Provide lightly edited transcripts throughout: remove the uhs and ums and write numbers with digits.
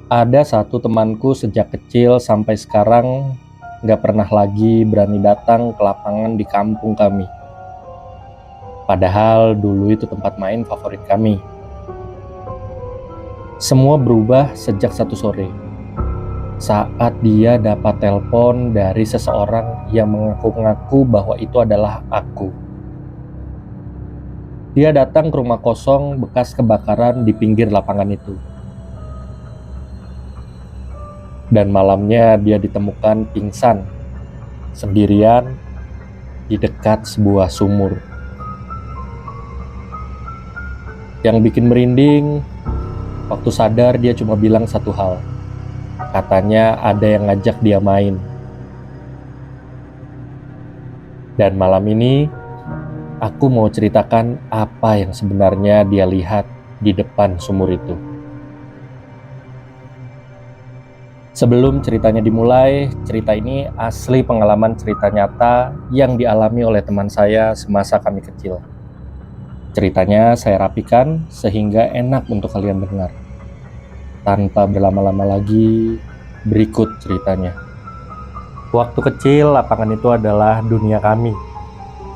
Ada satu temanku sejak kecil sampai sekarang nggak pernah lagi berani datang ke lapangan di kampung kami. Padahal dulu itu tempat main favorit kami. Semua berubah sejak satu sore, saat dia dapat telepon dari seseorang yang mengaku-ngaku bahwa itu adalah aku. Dia datang ke rumah kosong bekas kebakaran di pinggir lapangan itu. Dan malamnya dia ditemukan pingsan, sendirian di dekat sebuah sumur. Yang bikin merinding, waktu sadar dia cuma bilang satu hal. Katanya ada yang ngajak dia main. Dan malam ini, aku mau ceritakan apa yang sebenarnya dia lihat di depan sumur itu. Sebelum ceritanya dimulai, cerita ini asli pengalaman cerita nyata yang dialami oleh teman saya semasa kami kecil. Ceritanya saya rapikan sehingga enak untuk kalian dengar. Tanpa berlama-lama lagi, berikut ceritanya. Waktu kecil, lapangan itu adalah dunia kami.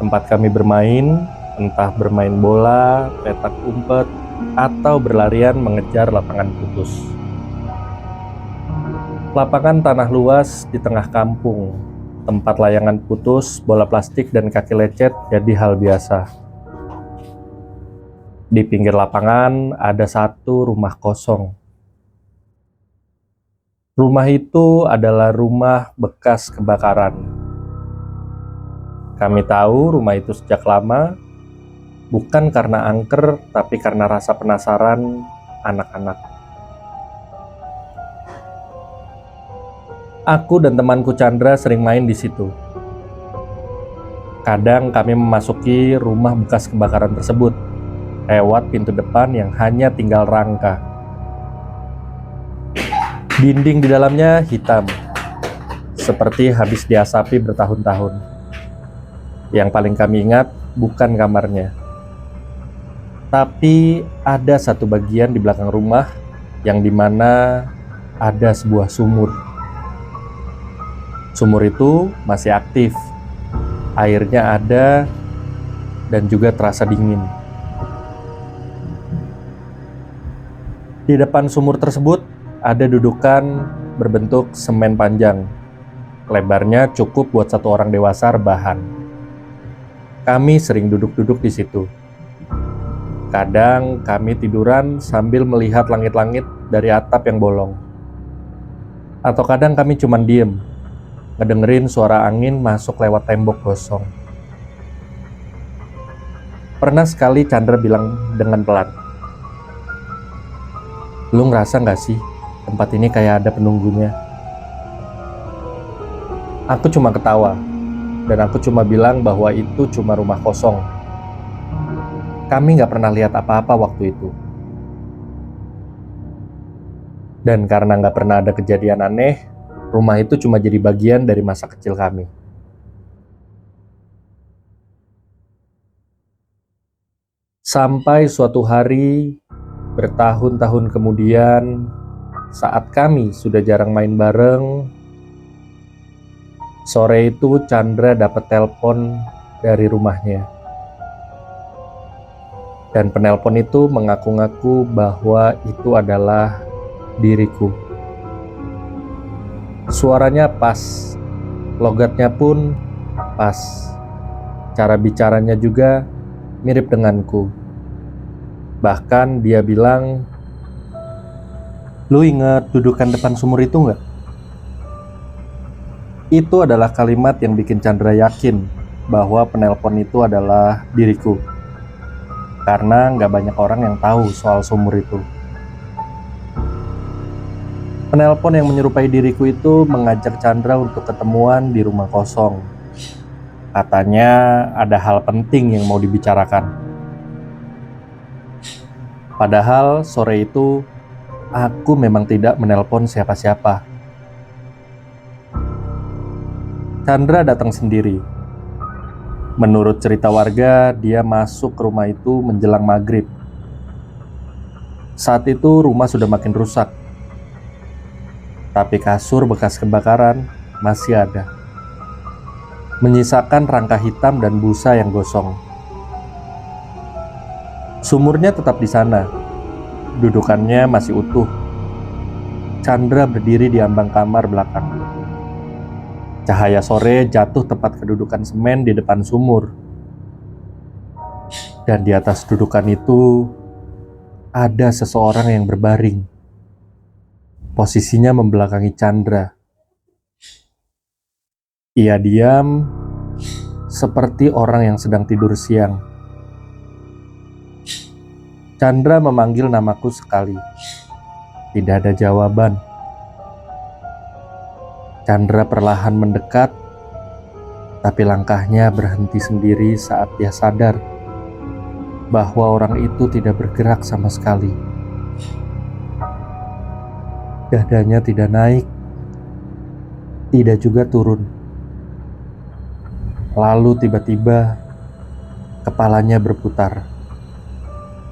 Tempat kami bermain, entah bermain bola, petak umpet, atau berlarian mengejar lapangan putus. Lapangan tanah luas di tengah kampung, tempat layangan putus, bola plastik, dan kaki lecet jadi hal biasa. Di pinggir lapangan ada satu rumah kosong. Rumah itu adalah rumah bekas kebakaran. Kami tahu rumah itu sejak lama, bukan karena angker, tapi karena rasa penasaran anak-anak. Aku dan temanku Chandra sering main di situ. Kadang kami memasuki rumah bekas kebakaran tersebut, lewat pintu depan yang hanya tinggal rangka. Dinding di dalamnya hitam, seperti habis diasapi bertahun-tahun. Yang paling kami ingat bukan kamarnya, tapi ada satu bagian di belakang rumah yang dimana ada sebuah sumur. Sumur itu masih aktif, airnya ada dan juga terasa dingin. Di depan sumur tersebut ada dudukan berbentuk semen panjang. Lebarnya cukup buat satu orang dewasa rebahan. Kami sering duduk-duduk di situ. Kadang kami tiduran sambil melihat langit-langit dari atap yang bolong. Atau kadang kami cuma diem, ngedengerin suara angin masuk lewat tembok gosong. Pernah sekali Chandra bilang dengan pelan, "Lu ngerasa gak sih tempat ini kayak ada penunggunya?" Aku cuma ketawa, dan aku cuma bilang bahwa itu cuma rumah kosong. Kami gak pernah lihat apa-apa waktu itu. Dan karena gak pernah ada kejadian aneh, rumah itu cuma jadi bagian dari masa kecil kami. Sampai suatu hari, bertahun-tahun kemudian, saat kami sudah jarang main bareng, sore itu Chandra dapat telepon dari rumahnya. Dan penelpon itu mengaku-ngaku bahwa itu adalah diriku. Suaranya pas, logatnya pun pas, cara bicaranya juga mirip denganku. Bahkan dia bilang, "Lu ingat dudukan depan sumur itu nggak?" Itu adalah kalimat yang bikin Chandra yakin bahwa penelpon itu adalah diriku. Karena nggak banyak orang yang tahu soal sumur itu. Penelpon yang menyerupai diriku itu mengajak Chandra untuk ketemuan di rumah kosong. Katanya ada hal penting yang mau dibicarakan. Padahal sore itu aku memang tidak menelpon siapa-siapa. Chandra datang sendiri. Menurut cerita warga, dia masuk ke rumah itu menjelang maghrib. Saat itu rumah sudah makin rusak. Tapi kasur bekas kebakaran masih ada, menyisakan rangka hitam dan busa yang gosong. Sumurnya tetap di sana, dudukannya masih utuh. Chandra berdiri di ambang kamar belakang. Cahaya sore jatuh tepat ke dudukan semen di depan sumur. Dan di atas dudukan itu ada seseorang yang berbaring. Posisinya membelakangi Chandra. Ia diam seperti orang yang sedang tidur siang. Chandra memanggil namaku sekali. Tidak ada jawaban. Chandra perlahan mendekat, tapi langkahnya berhenti sendiri saat dia sadar bahwa orang itu tidak bergerak sama sekali. Dadanya tidak naik, tidak juga turun. Lalu tiba-tiba kepalanya berputar.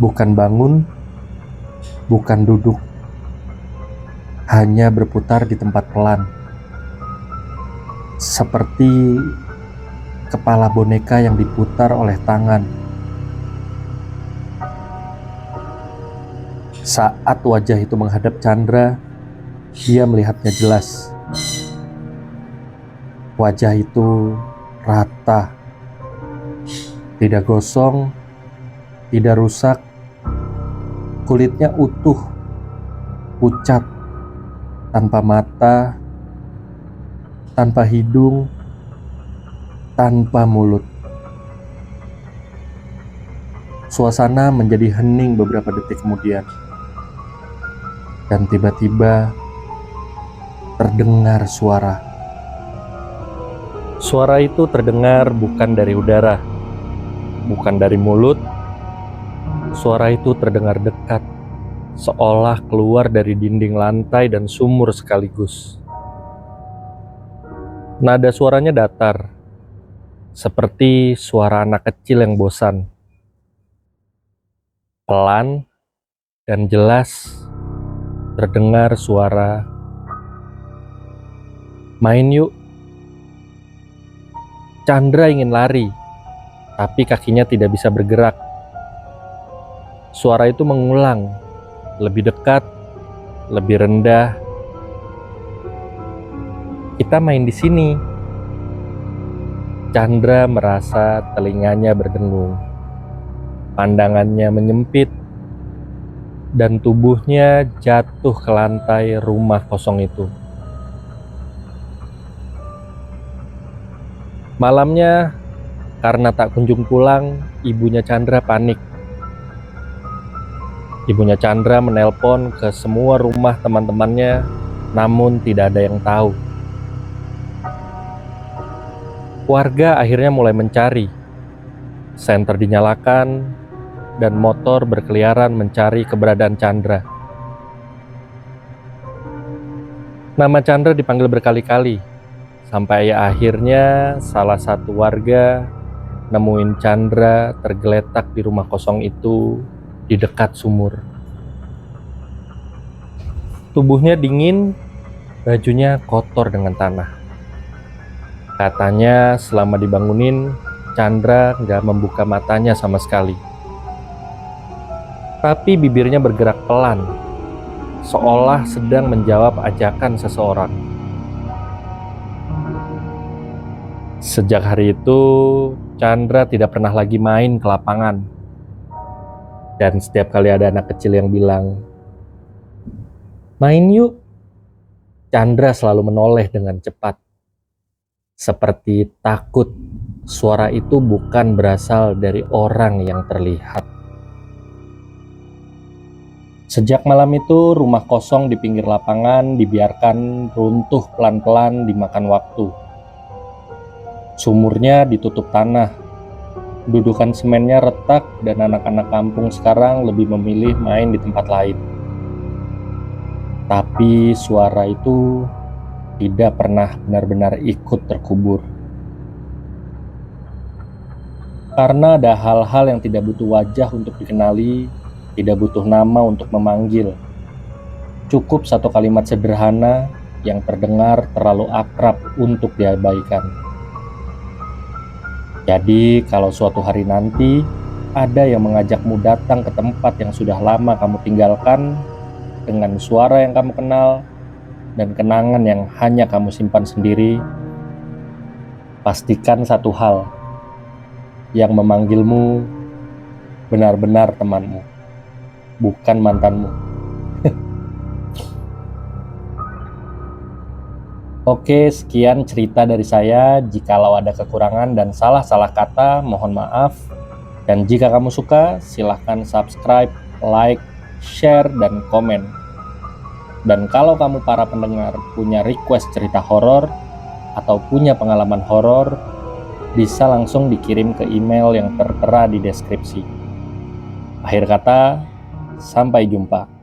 Bukan bangun, bukan duduk. Hanya berputar di tempat pelan. Seperti kepala boneka yang diputar oleh tangan. Saat wajah itu menghadap Chandra, dia melihatnya jelas. Wajah itu rata, tidak gosong, tidak rusak. Kulitnya utuh, pucat, tanpa mata, tanpa hidung, tanpa mulut. Suasana menjadi hening beberapa detik kemudian. Dan tiba-tiba terdengar suara. Suara itu terdengar bukan dari udara, bukan dari mulut. Suara itu terdengar dekat, seolah keluar dari dinding lantai dan sumur sekaligus. Nada suaranya datar, seperti suara anak kecil yang bosan. Pelan dan jelas terdengar suara, "Main yuk." Chandra ingin lari, tapi kakinya tidak bisa bergerak. Suara itu mengulang, lebih dekat, lebih rendah. "Kita main di sini." Chandra merasa telinganya berdengung. Pandangannya menyempit, dan tubuhnya jatuh ke lantai rumah kosong itu. Malamnya, karena tak kunjung pulang, ibunya Chandra panik. Ibunya Chandra menelpon ke semua rumah teman-temannya, namun tidak ada yang tahu. Warga akhirnya mulai mencari. Senter dinyalakan, dan motor berkeliaran mencari keberadaan Chandra. Nama Chandra dipanggil berkali-kali, sampai akhirnya salah satu warga nemuin Chandra tergeletak di rumah kosong itu di dekat sumur. Tubuhnya dingin, bajunya kotor dengan tanah. Katanya selama dibangunin, Chandra gak membuka matanya sama sekali. Tapi bibirnya bergerak pelan, seolah sedang menjawab ajakan seseorang. Sejak hari itu, Chandra tidak pernah lagi main ke lapangan. Dan setiap kali ada anak kecil yang bilang, "Main yuk," Chandra selalu menoleh dengan cepat. Seperti takut suara itu bukan berasal dari orang yang terlihat. Sejak malam itu, rumah kosong di pinggir lapangan dibiarkan runtuh pelan-pelan dimakan waktu. Sumurnya ditutup tanah, dudukan semennya retak, dan anak-anak kampung sekarang lebih memilih main di tempat lain. Tapi suara itu tidak pernah benar-benar ikut terkubur. Karena ada hal-hal yang tidak butuh wajah untuk dikenali, tidak butuh nama untuk memanggil. Cukup satu kalimat sederhana, yang terdengar terlalu akrab untuk diabaikan. Jadi, kalau suatu hari nanti ada yang mengajakmu datang ke tempat yang sudah lama kamu tinggalkan dengan suara yang kamu kenal dan kenangan yang hanya kamu simpan sendiri, pastikan satu hal, yang memanggilmu benar-benar temanmu, bukan mantanmu. Oke, sekian cerita dari saya. Jikalau ada kekurangan dan salah-salah kata, mohon maaf. Dan jika kamu suka, silahkan subscribe, like, share, dan komen. Dan kalau kamu para pendengar punya request cerita horor atau punya pengalaman horor, bisa langsung dikirim ke email yang tertera di deskripsi. Akhir kata, sampai jumpa.